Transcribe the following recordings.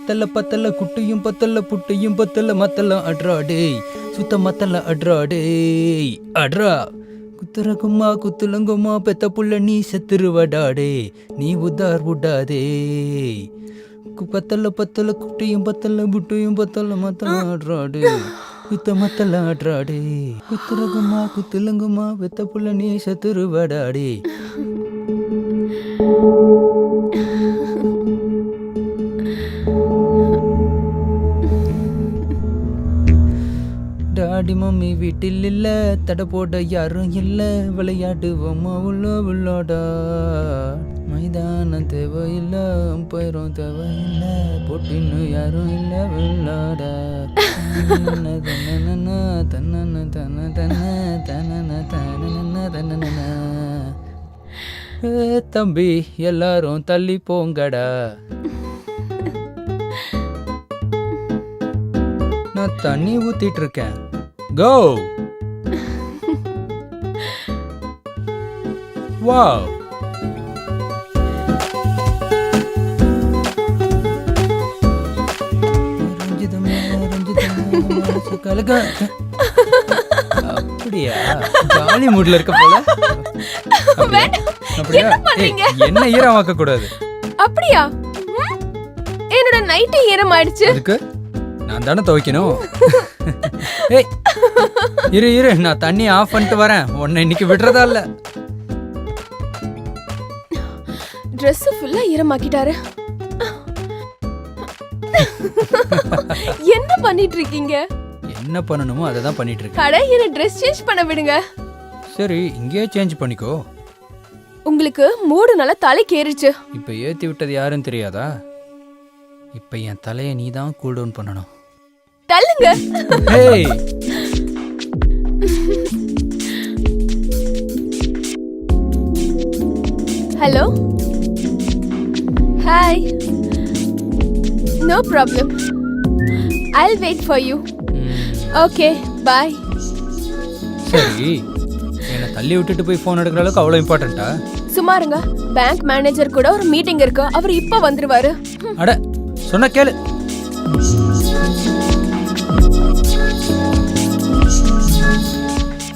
பத்தல பத்தல குட்டியும் பத்தல புட்டியும் பத்தல மத்தல அட்ரா டேய் சுத்த மத்தல அட்ரா டேய் அட்ரா குத்துறகுமா குத்துலங்குமா பெத்த புள்ள நீ செத்துருவடாடே நீ உதார் விடாதே பத்தல பத்தல குட்டியும் பத்தல புட்டியும் பத்தல மத்தல அட்ரா டேய் குத்த மத்தல அட்ரா டேய் குத்துறகுமா குத்துலங்குமா பெத்த புள்ள நீ செத்துருவடாடே. டாடி மம்மி வீட்டில் இல்ல தடை போட யாரும் இல்ல விளையாடுவோமா உள்ள உள்ளோடா மைதானம் தேவையில்ல பயிரும் தேவையில்ல போட்டின்னு யாரும் இல்ல விளையாட தன்ன தன்ன தன்ன தன்ன தம்பி எல்லாரும் தள்ளி போங்கடா. நான் தண்ணி ஊத்திட்டு இருக்கேன். கோ வாவ் அப்படியா ஜாலி மூட்ல இருக்க போல. அப்படியா என்ன ஈரமாக்க கூடாது. அப்படியா என்னோட நைட் ஈரம் ஆயிடுச்சு. அதுக்கு நான் தானே துவைக்கணும். ஏய் இரு இரு நான் தண்ணி ஆஃப் பண்ணிட்டு வரேன். உன்னை இன்னைக்கு விடுறதா இல்ல. Dress ஃபுல்லா ஈரமாக்கிட்டாரு. என்ன பண்ணிட்டு இருக்கீங்க? என்ன பண்ணணுமோ அதை தான் பண்ணிட்டு இருக்கேன். அட என்ன Dress சேஞ்ச் பண்ண விடுங்க. சரி இங்கேயே சேஞ்ச் பண்ணிக்கோ. உங்களுக்கு மூடு நல்லா தலைக்கு ஏறிச்சு. இப்போ ஏத்தி விட்டது யாருன்னு தெரியாதா? இப்போ என் தலையை நீ தான் கூல் டவுன் பண்ணணும். தள்ளுங்க. ஏய் hello hi no problem I'll wait for you. Okay bye. சரி என்ன தள்ளி விட்டுட்டு போய் ஃபோன் எடுக்கிற அளவுக்கு அவ்வளோ இம்பார்ட்டண்டா? சும்மா இருங்க. பேங்க் மேனேஜர் கூட ஒரு மீட்டிங் இருக்கு. அவர் இப்ப வந்துருவாரு. அட சொன்ன கேளு.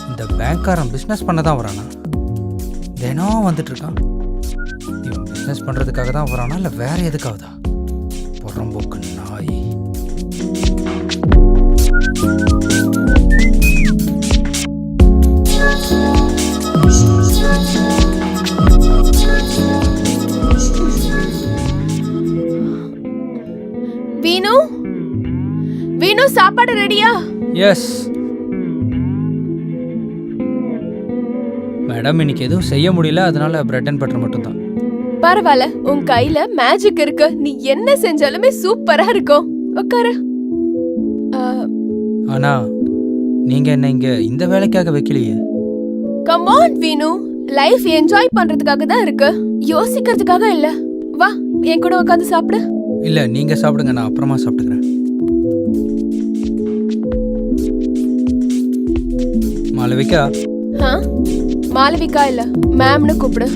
இந்த பேங்க்காரன் பிஸ்னஸ் பண்ண தான் வரானா? தினம் வந்துட்டு இருக்கான். இவன் பிஸ்னஸ் பண்றதுக்காக தான் வரானா இல்லை வேற எதுக்காகதா? புறம்போக்கு நாய். வீணு வீணு சாப்பாடு ரெடியா? எஸ் மேடம் இன்னைக்கு எதுவும் செய்ய முடியல அதனால பிரெட் அண்ட் பட்டர் மட்டும் தான். பரவாயில்ல உன் கையில மேஜிக் இருக்கு. நீ என்ன செஞ்சாலுமே சூப்பரா இருக்கும். உட்காரு. ஆனா நீங்க என்ன இங்க இந்த வேலைக்காக வைக்கலையே. கம் ஆன் வீணு, லைஃப் என்ஜாய் பண்றதுக்காக தான் இருக்கு, யோசிக்கிறதுக்காக இல்ல. வா என் கூட உட்கார்ந்து சாப்பிடு. இல்ல நீங்க சாப்பிடுங்க, நான் அப்புறமா சாப்பிட்டுக்கிறேன். மாளவிகா. மாளவிகா இல்ல மேம்னு கூப்பிடு.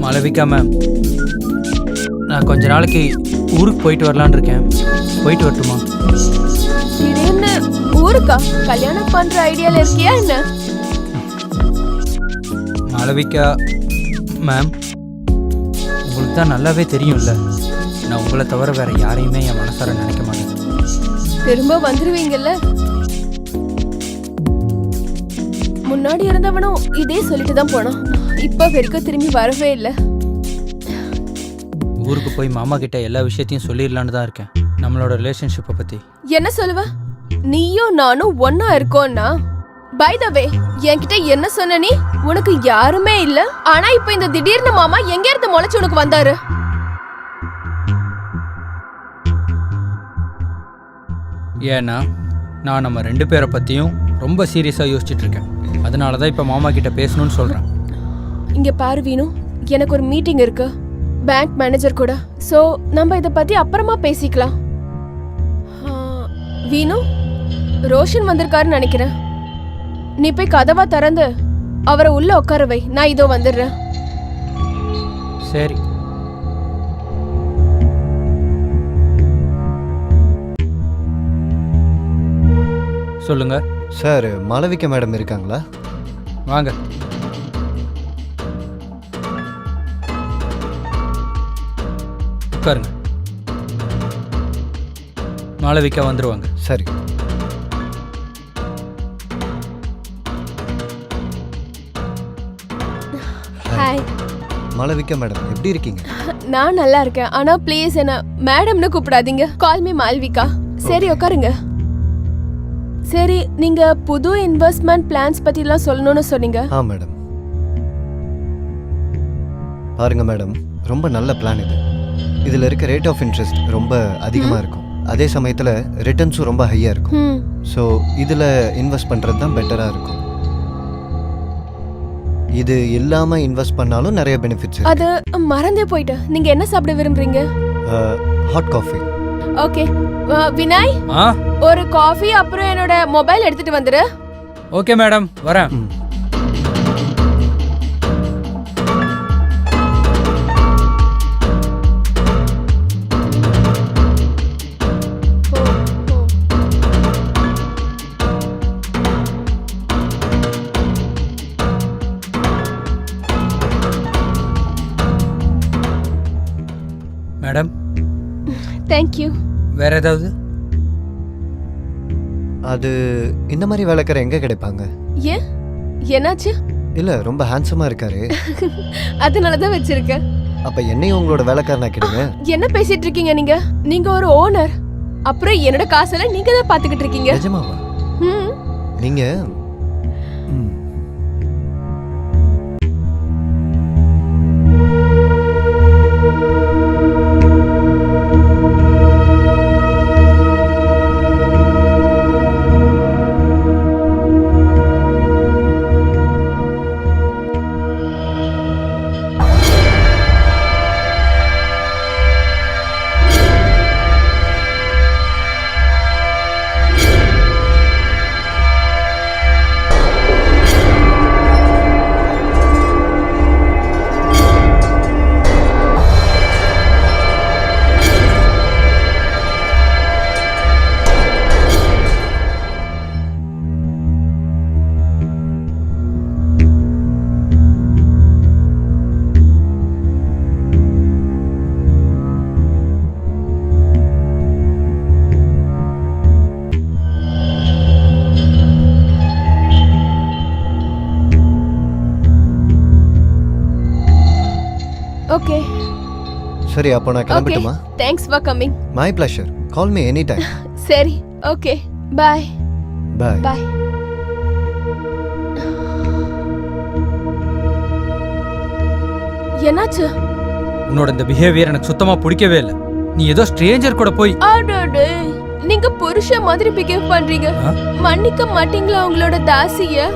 மாளவிகா மேம், நான் கொஞ்ச நாளைக்கு ஊருக்கு போயிட்டு வரலான்னு இருக்கேன். போயிட்டு வரட்டுமா? திடீர்னு ஊருக்கா? கல்யாணம் பண்ற ஐடியால இருக்கியா என்ன? மாளவிகா மேம், உங்களுக்கு தான் நல்லாவே தெரியும்ல, நான் உங்களை தவிர வேற யாரையுமே என் மனசார நினைக்க மாட்டேன். திரும்ப வந்துருவீங்கல்ல? முன்னாடி இருந்தவனும் இதே சொல்லிட்டு தான் போனான். இப்ப வரைக்கும் திரும்பி வரவே இல்லை. ஊருக்கு போய் மாமா கிட்ட எல்லா விஷயத்தையும் சொல்லிடலான்னு தான் இருக்கேன், நம்மளோட ரிலேஷன்ஷிப்பை பத்தி. என்ன சொல்லுவ? நீயும் நானும் ஒன்னா இருக்கோம்னா? பை த வே, என்கிட்ட என்ன சொன்ன நீ? உனக்கு யாருமே இல்ல, ஆனா இப்ப இந்த திடீர்னு மாமா எங்க இருந்து முளைச்சு உனக்கு வந்தாரு? ஏன்னா நான் நம்ம 2 பேரை பத்தியும் ரொம்ப சீரியஸா யோசிச்சுட்டு இருக்கேன். அதனாலதான் இப்ப மாமா கிட்ட பேசணும்னு சொல்றேன். இங்க பாரு வீணு, எனக்கு ஒரு மீட்டிங் இருக்கு பேங்க் மேனேஜர் கூட. சோ நம்ம இத பத்தி அப்புறமா பேசிக்கலாம். வீணு, ரோஷன் வந்திருக்காருன்னு நினைக்கிறேன். நீ போய் கதவா திறந்து அவரை உள்ள உட்கார வை. நான் இதோ வந்துடுறேன். சரி. சொல்லுங்க. சார், மாளவிகா மேடம் இருக்காங்களா? வாங்க. உட்காருங்க. மாளவிகா வந்துருவாங்க. சரி. ஹாய். மாளவிகா மேடம் எப்படி இருக்கீங்க? நான் நல்லா இருக்கேன். ஆனா ப்ளீஸ் என்ன மேடம்னு கூப்பிடாதீங்க. Call me Malvika. சரி உட்காருங்க. சரி, நீங்க புது இன்வெஸ்ட்மெண்ட் பிளான்ஸ் பத்திலாம் சொல்லணும்னு சொன்னீங்க. மேடம், பாருங்க மேடம், ரொம்ப நல்ல பிளான் இது. இதில் இருக்க ரேட் ஆஃப் இன்ட்ரெஸ்ட் ரொம்ப அதிகமாக இருக்கும். அதே சமயத்தில் ரிட்டர்ன்ஸும் ரொம்ப ஹையாக இருக்கும். ஸோ இதில் இன்வெஸ்ட் பண்ணுறது தான் பெட்டராக இருக்கும். இது இல்லாமல் இன்வெஸ்ட் பண்ணாலும் நிறைய பெனிஃபிட்ஸ். அது மறந்தே போயிட்டேன். நீங்க என்ன சாப்பிட விரும்புறீங்க? Hot coffee. ஓகே. வினாய், ஒரு காஃபி அப்புறம் என்னோட மொபைல் எடுத்துட்டு வந்துரு. ஓகே மேடம், வரேன். Madam, thank you. வேற ஏதாவது? அது இந்த மாதிரி வேலைக்கார எங்க கிடைப்பாங்க? ஏன், என்னாச்சு? இல்ல, ரொம்ப ஹேண்ட்ஸமா இருக்காரு. அதனாலதான் வச்சிருக்கேன். அப்ப என்னையும் உங்களோட வேலைக்காரனா கேடுங்க. என்ன பேசிட்டு இருக்கீங்க நீங்க? நீங்க ஒரு ஓனர். அப்புறம் என்னோட காசெல்லாம் நீங்க தான் பாத்துக்கிட்டு இருக்கீங்க. நிஜமாவா? நீங்க ஓகே. சரி, அப்போ நான் கிளம்பட்டுமா? Thanks for coming. My pleasure. Call me any time. சரி, ஓகே. பை. பை. பை. என்னாச்சு? உன்னோட இந்த பிஹேவியர் எனக்கு சுத்தமா பிடிக்கவே இல்லை. நீ ஏதோ ஸ்ட்ரேஞ்சர் கூட போய். அடடே, நீங்க புருஷன் மாதிரி பிஹேவ் பண்றீங்க. மன்னிக்க மாட்டீங்களா உங்களோட தாசிய?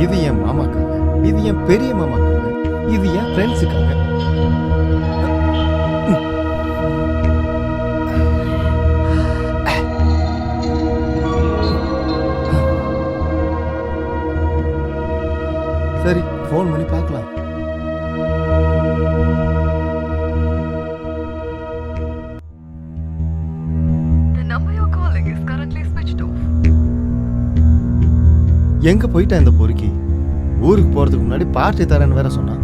இது என் மாமாக்காக, இது என் பெரிய மாமாக்காக, இது என் ஃப்ரெண்ட்ஸுக்காக. சரி, ஃபோன் பண்ணி பார்க்கலாம். எங்க போயிட்டா இந்த பொறுக்கி? ஊருக்கு போறதுக்கு முன்னாடி பார்ட்டி தரேன்னு வேற சொன்னான்.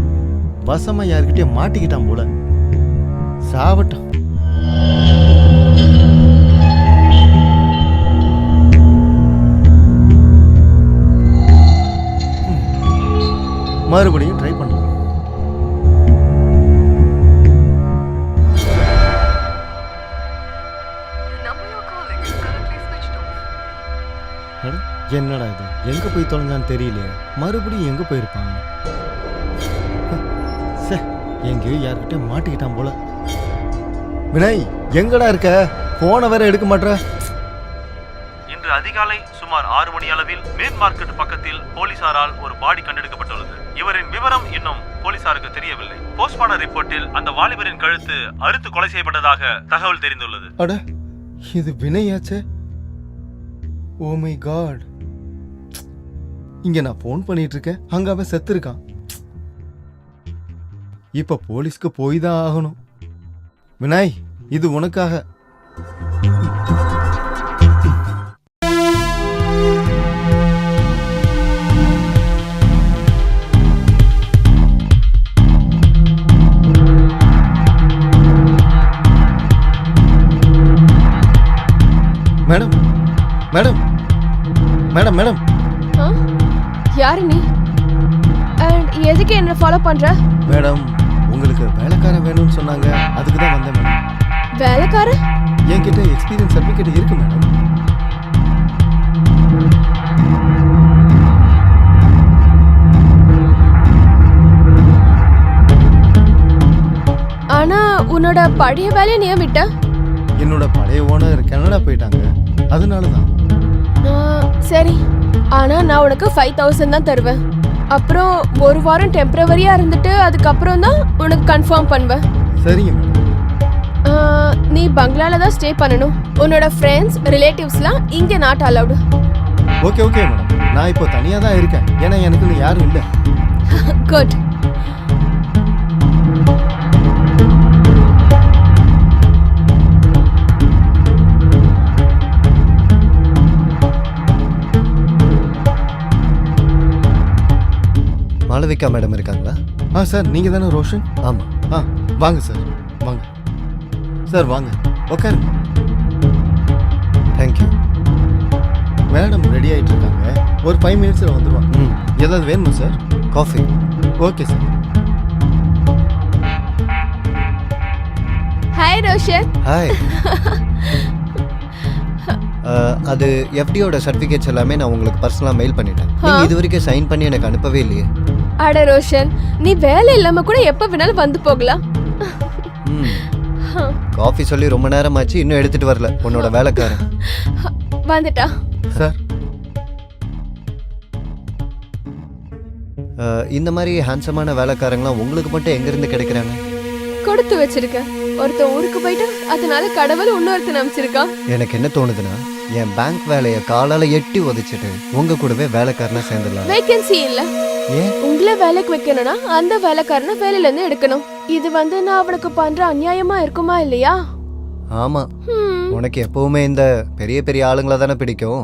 வசமா யாருக்கிட்டே மாட்டிக்கிட்டான் போல. சாவட்டும். மறுபடியும் ட்ரை பண்ணலாம். என்னடா இது, எங்க போய் தொலைஞ்சான்னு தெரியலையே. மறுபடியும் எங்க போயிருப்பான்? எங்கேயோ யார்கிட்ட மாட்டிக்கிட்டான் போல. வினய், எங்கடா இருக்க? போன வேற எடுக்க மாட்டேற. இன்று அதிகாலை சுமார் 6 மணி அளவில் மேன் மார்க்கெட் பக்கத்தில் போலீசாரால் ஒரு பாடி கண்டெடுக்கப்பட்டுள்ளது. இவரின் விவரம் இன்னும் போலீசாருக்கு தெரியவில்லை. போஸ்ட்மார்டம் ரிப்போர்ட்டில் அந்த வாலிபரின் கழுத்து அறுத்து கொலை செய்யப்பட்டதாக தகவல் தெரிந்துள்ளது. அட இது வினையாச்சே. Oh my God. இங்க நான் ஃபோன் பண்ணிட்டு இருக்கேன், அங்க அவன் செத்து இருக்கான். இப்ப போலீஸ்க்கு போய் தான் ஆகணும். வினாய், இது உனக்காக. மேடம் மேடம் மேடம் மேடம் ஆ? யாரு நீ? அண்ட் எதுக்கு என்ன ஃபாலோ பண்ற? மேடம், உங்களுக்கு வேலைக்காரன் வேணும்னு சொன்னாங்க, அதுக்கு தான் வந்தேன் மேடம். வேலைக்கார? என்கிட்ட எக்ஸ்பீரியன்ஸ் சர்டிஃபிகேட் இருக்கு மேடம். ஆனா உன்னோட பழைய வேலையை நீ ஏன் விட்ட? என்னோட பழைய ஓனர் கனடா போயிட்டாங்க, அதனால தான். சரி, ஆனா நான் உனக்கு 5000 தான் தருவேன். அப்புறம் ஒரு வாரம் டெம்பரவரியா இருந்துட்டு அதுக்கப்புறம் தான் உனக்கு கன்ஃபார்ம் பண்ணுவேன். சரிங்க மேடம். நீ பங்களால தான் ஸ்டே பண்ணணும். உன்னோட ஃப்ரெண்ட்ஸ் ரிலேட்டிவ்ஸ்லாம் இங்க not allowed. Okay okay madam, நான் இப்போ தனியாக தான் இருக்கேன், ஏன்னா எனக்குன்னு யாரும் இல்லை. குட். மாளவிகா மேடம் இருக்காங்களா? சார், நீங்கள் தானே ரோஷன்? ஆமாம். வாங்க சார், வாங்க சார், வாங்க உட்காருங்க. தேங்க்யூ. மேடம் ரெடி ஆகிட்டு இருக்காங்க, ஒரு 5 மினிட்ஸில் வந்துடுவாங்க. ஏதாவது வேணுமா sir? Coffee. Okay sir. Hi Roshan. Hi. அது எஃப்டியோட சர்டிஃபிகேட்ஸ் எல்லாமே நான் உங்களுக்கு பர்சனலாக மெயில் பண்ணிட்டேன். நீங்கள் இது வரைக்கும் சைன் பண்ணி எனக்கு அனுப்பவே இல்லையே. அட ரோஷன், நீ வேலை இல்லாம கூட எப்ப வேணாலும் வந்து போகலாம். காஃபி சொல்லி ரொம்ப நேரம் ஆச்சு, இன்னும் எடுத்துட்டு வரல உன்னோட வேலைக்காரன். வந்துட்டா சார். இந்த மாதிரி ஹேண்ட்ஸமான வேலைக்காரங்களாம் உங்களுக்கு மட்டும் எங்கேருந்து கிடைக்கிறாங்க? கொடுத்து வச்சிருக்கேன். ஒருத்தன் ஊருக்கு போயிட்டு அதனால கடவுள் இன்னொருத்தன் அமைச்சிருக்கான். எனக்கு என்ன தோணுதுன்னா, என் பேங்க் வேலையை காலால எட்டி உதைச்சிட்டு உங்க கூடவே வேலைக்காரனா சேர்ந்துடலாம். வேகன்சி இல்ல. ஏன்? உங்களை வேலைக்கு வைக்கணும்னா அந்த வேலைக்காரனை வேலையில இருந்து எடுக்கணும். இது நான் அவனுக்கு பண்ற அநியாயமா இருக்குமா இல்லையா? ஆமா. உனக்கு எப்பவுமே இந்த பெரிய பெரிய ஆளுங்களை தானே பிடிக்கும்.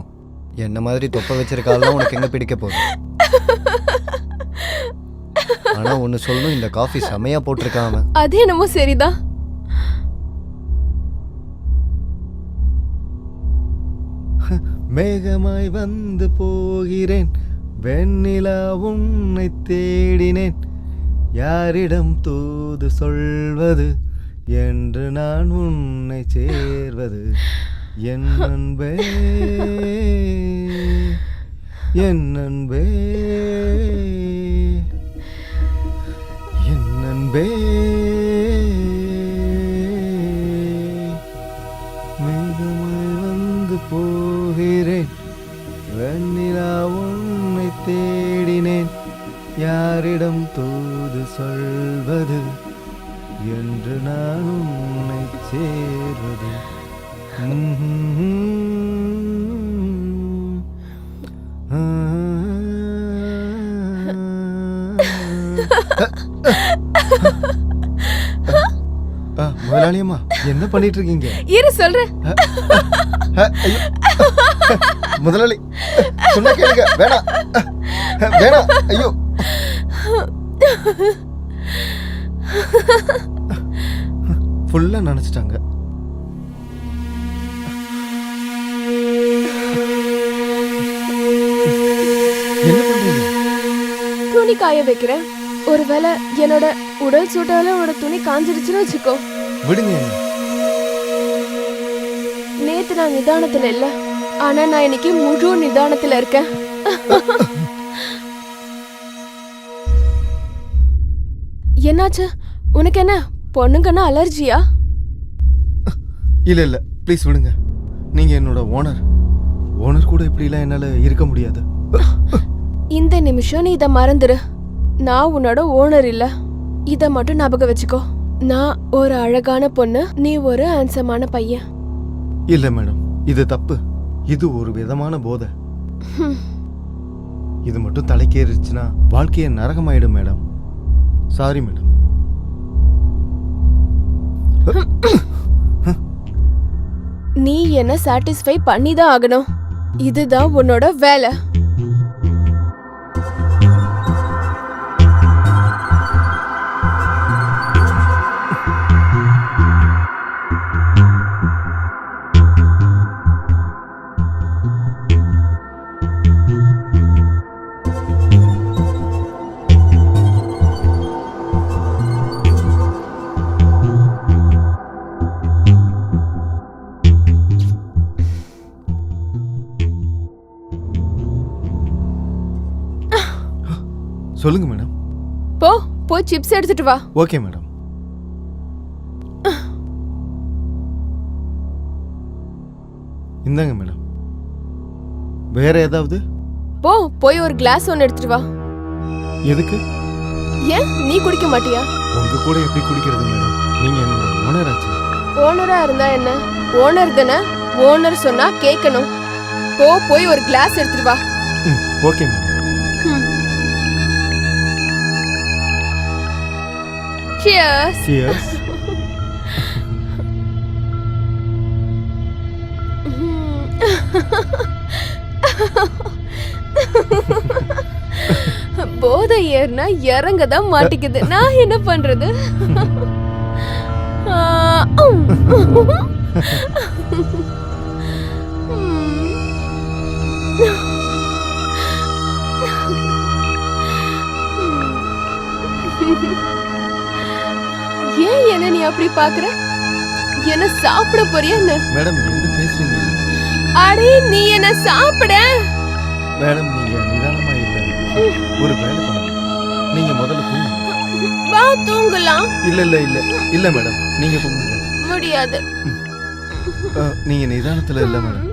என்ன மாதிரி தொப்ப வச்சிருக்காலும் உனக்கு எங்க பிடிக்க போகுது? ஆனா ஒன்னு சொல்லணும், இந்த காஃபி செமையா போட்டிருக்கான் அவன். அது என்னமோ சரிதான். மேகமாய் வந்து போகிறேன், வெண்ணிலா உன்னை தேடினேன், யாரிடம் தூது சொல்வது என்று நான் உன்னை சேர்வது, என் அன்பே என் அன்பே என் அன்பே. மேகமாய் வந்து போகிறேன், வெண்ணிலா உன்னை தேடினேன், யாரிடம் தூது சொல்வது என்று நான் உன்னை சேர்வது. முதலாளியம்மா, என்ன பண்ணிட்டு இருக்கீங்க? இரு சொல்றேன். முதலாளி சொன்னா கேளுங்க. வேணாம் வேணாம். ஐயோ, ஃபுல்லா நினைச்சிட்டாங்க. என்ன பண்றீங்க? துணி காய வைக்கிறேன். ஒருவேளை என்னோட உடல் சூட்டால உன்னோட துணி காஞ்சிருச்சுன்னு வச்சுக்கோ. விடுங்க. நேத்து நான் நிதானத்துல இல்ல, ஆனா நான் இன்னைக்கு முழு நிதானத்துல இருக்கேன். என்னாச்சு? உனக்கு என்ன பொண்ணுங்கன்னா அலர்ஜியா? இல்ல இல்ல, ப்ளீஸ் விடுங்க. நீங்க என்னோட ஓனர். ஓனர் கூட இப்படிலாம் என்னால இருக்க முடியாது. இந்த நிமிஷம் நீ இதை மறந்துரு. நான் உன்னோட ஓனர் இல்ல, இத மட்டும் ஞாபகம் வச்சுக்கோ. நான் ஒரு அழகான பொண்ணு, நீ ஒரு ஹேண்ட்ஸமான பையன். இல்ல மேடம், இது தப்பு. இது ஒரு விதமான போதை. இது மட்டும் தலைக்கேறிச்சுன்னா வாழ்க்கையே நரகமாயிடும் மேடம். Sorry madam. நீ என்ன சாட்டிஸ்ஃபை பண்ணிதான் ஆகணும். இதுதான் உன்னோட வேலை. சொல்லுங்க மேடம். போய் சிப்ஸ் எடுத்துட்டு வா. Okay madam. இந்தாங்க மேடம். வேற ஏதாவது? போய் ஒரு கிளாஸ் ஒன்னு எடுத்துட்டு வா. எதுக்கு? ஏன் நீ குடிக்க மாட்டியா? உங்க கூட எப்படி குடிக்கிறது மேடம்? நீங்க என்னோட ஓனர் ஆச்சு. ஓனரா இருந்தா என்ன? ஓனர் தானே. ஓனர் சொன்னா கேட்கணும். போய் ஒரு கிளாஸ் எடுத்துட்டு வா. Okay madam. Cheers. Cheers. போதை ஏறினா இறங்கதான் மாட்டிக்குது. நான் என்ன பண்றது? ஏன் என்ன நீ அப்படி பாக்குற? என்ன சாப்பிட போறியா என்ன? மேடம் என்ன பேசுறீங்க? அடே நீ என்ன சாப்பிட? மேடம் நீங்க நிதானமா இல்ல. ஒரு வேலை பண்ணுங்க. நீங்க முதல்ல தூங்குங்க. வா தூங்கலாம். இல்ல இல்ல இல்ல இல்ல மேடம், நீங்க தூங்குங்க. முடியாது. நீங்க நிதானத்துல இல்ல மேடம்.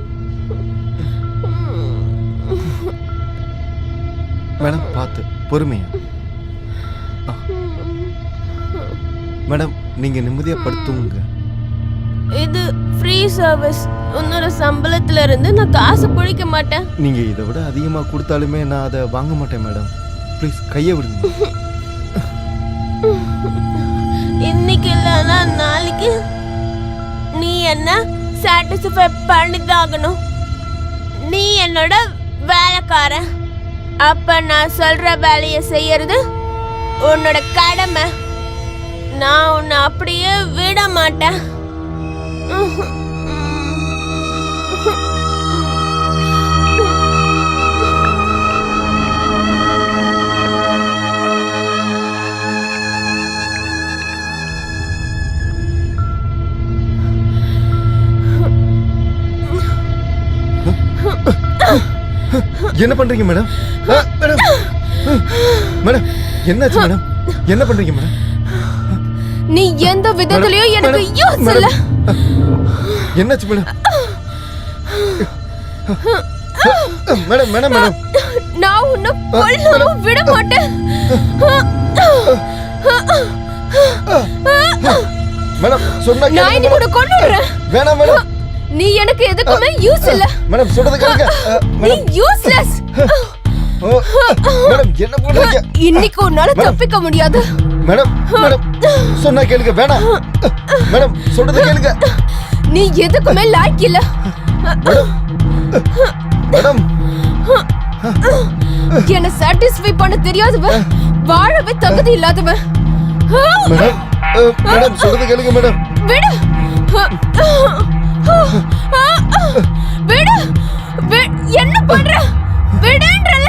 மேடம் பார்த்து பொறுமையா. மேடம் நீங்க நிம்மதியா படுத்துங்க. இது ஃப்ரீ சர்வீஸ். உன்னோட சம்பளத்துல இருந்து நான் காசு பிடிக்க மாட்டேன். நீங்க இதை விட அதிகமா கொடுத்தாலுமே நான் அதை வாங்க மாட்டேன் மேடம். ப்ளீஸ் கையை விடுங்க. இன்னைக்கு இல்லைன்னா நாளைக்கு நீ என்ன சாட்டிஸ்ஃபை பண்ணிதாகணும். நீ என்னோட வேலைக்காரன். அப்ப நான் சொல்ற வேலையை செய்யறது உன்னோட கடமை. நான் உன்னை அப்படியே விட மாட்டேன். என்ன பண்றீங்க மேடம்? மேடம் மேடம் என்னாச்சு மேடம்? என்ன பண்றீங்க மேடம்? நீ எந்த விதத்திலயும் எனக்கு யூஸ் இல்ல. என்னாச்சு மேடம்? மேடம் மேடம் மேடம் நான் உன்னை கொல்லாம விட மாட்டேன். மேடம் சொன்னா நான் இன்னைக்கு உன்னை கொன்னுடுறேன். வேணாம் மேடம். நீ எனக்கு எதுக்குமே யூஸ் இல்ல. மேடம் சொல்றது கேளுங்க. நீ யூஸ்லெஸ். மேடம் என்ன பண்றீங்க? இன்னைக்கு உன்னால தப்பிக்க முடியாது. மேடம் மேடம் சொன்னா கேளுங்க. வேணாம் மேடம் சொல்றது கேளுங்க. நீ எதுக்குமே லாய்க்கு இல்ல. மேடம் மேடம் என்ன சாட்டிஸ்ஃபை பண்ண தெரியாதவன், வாழவே தகுதி இல்லாதவன். மேடம் மேடம் சொல்றது கேளுங்க மேடம். விடு விடு. என்ன பண்ற? விடுன்றல.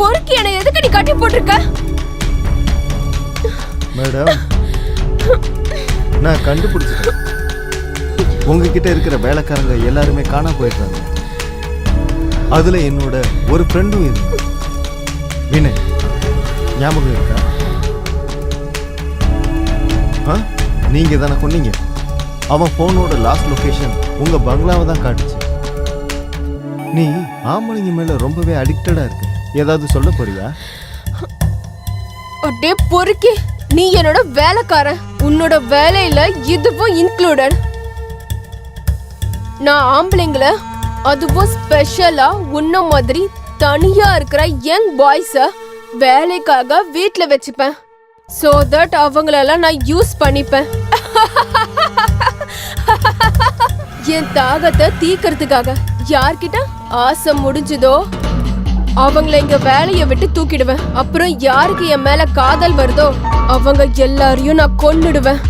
பொறுக்கி என்னை எதுக்கு நீ கட்டி போட்டிருக்க? மேடம், நான் கண்டுபிடிச்சிட்டேன். உங்ககிட்ட இருக்கிற வேலைக்காரங்க எல்லாருமே காணாம போயிட்டாங்க. அதுல என்னோட ஒரு ஃப்ரெண்டும் இருக்கு, வினய். ஞாபகம் இருக்கா? நீங்க தானே சொன்னீங்க அவன் போனோட லாஸ்ட் லொகேஷன் உங்க பங்களாவை தான் காட்டுச்சு. நீ ஆம்பளைங்க மேல ரொம்பவே அடிக்டடா இருக்கு. ஏதாவது சொல்ல போறியா? அடே பொறுக்கி, நீ என்னோட வேலைக்காரன். உன்னோட வேலையில இதுவும் இன்க்ளூடட். நான் ஆம்பளைங்கள, அதுவும் ஸ்பெஷலா உன்ன மாதிரி தனியா இருக்கிற யங் பாய்ஸ வேலைக்காக வீட்ல வச்சுப்பேன். சோ தட் அவங்களெல்லாம் நான் யூஸ் பண்ணிப்பேன். என் தாகத்தை தீக்கிறதுக்காக யார்கிட்ட ஆசை முடிஞ்சதோ அவங்கள இங்க வேலைய விட்டு தூக்கிடுவேன். அப்புறம் யாருக்கு என் மேல காதல் வருதோ அவங்க எல்லாரையும் நான் கொன்னுடுவேன்.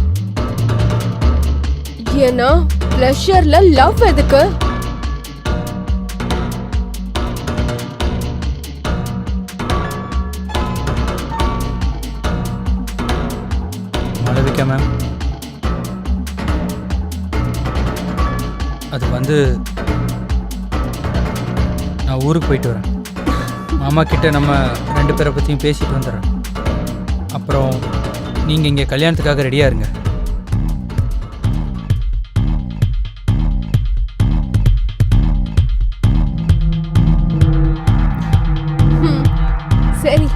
ஏன்னா பிளஷர்ல லவ் எதுக்கு? மாளவிகா மேம், அது வந்து நான் ஊருக்கு போயிட்டு வரேன். மாமா கிட்ட நம்ம 2 பேரை பற்றியும் பேசிட்டு வந்துடுறேன். அப்புறம் நீங்கள் இங்கே கல்யாணத்துக்காக ரெடியாக இருங்க. சரி.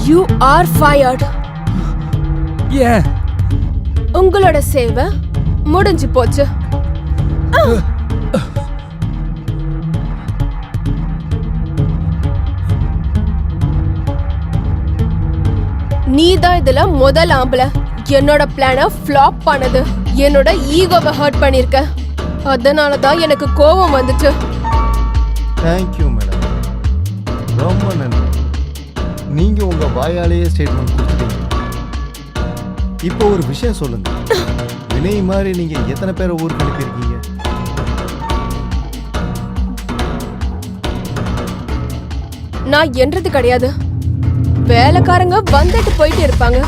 You are fired. ஏன்? உங்களோட சேவை முடிஞ்சு போச்சு. நீதான் இதுல முதல் ஆம்பளை என்னோட பிளான ஃப்ளாப் பண்ணது. என்னோட ஈகோவை ஹர்ட் பண்ணிருக்க. அதனாலதான் எனக்கு கோபம் வந்துச்சு. தேங்க்யூ மேடம், ரொம்ப நன்றி. நீங்க உங்க வாயாலேயே ஸ்டேட்மெண்ட் கொடுத்துட்டீங்க. இப்போ ஒரு விஷயம் சொல்லுங்க, வினய் மாதிரி நீங்க எத்தனை பேரை ஊருக்கு அனுப்பியிருக்கீங்க? நான் என்றது கிடையாது. வேலைக்காரங்க வந்துட்டு போயிட்டு இருப்பாங்க.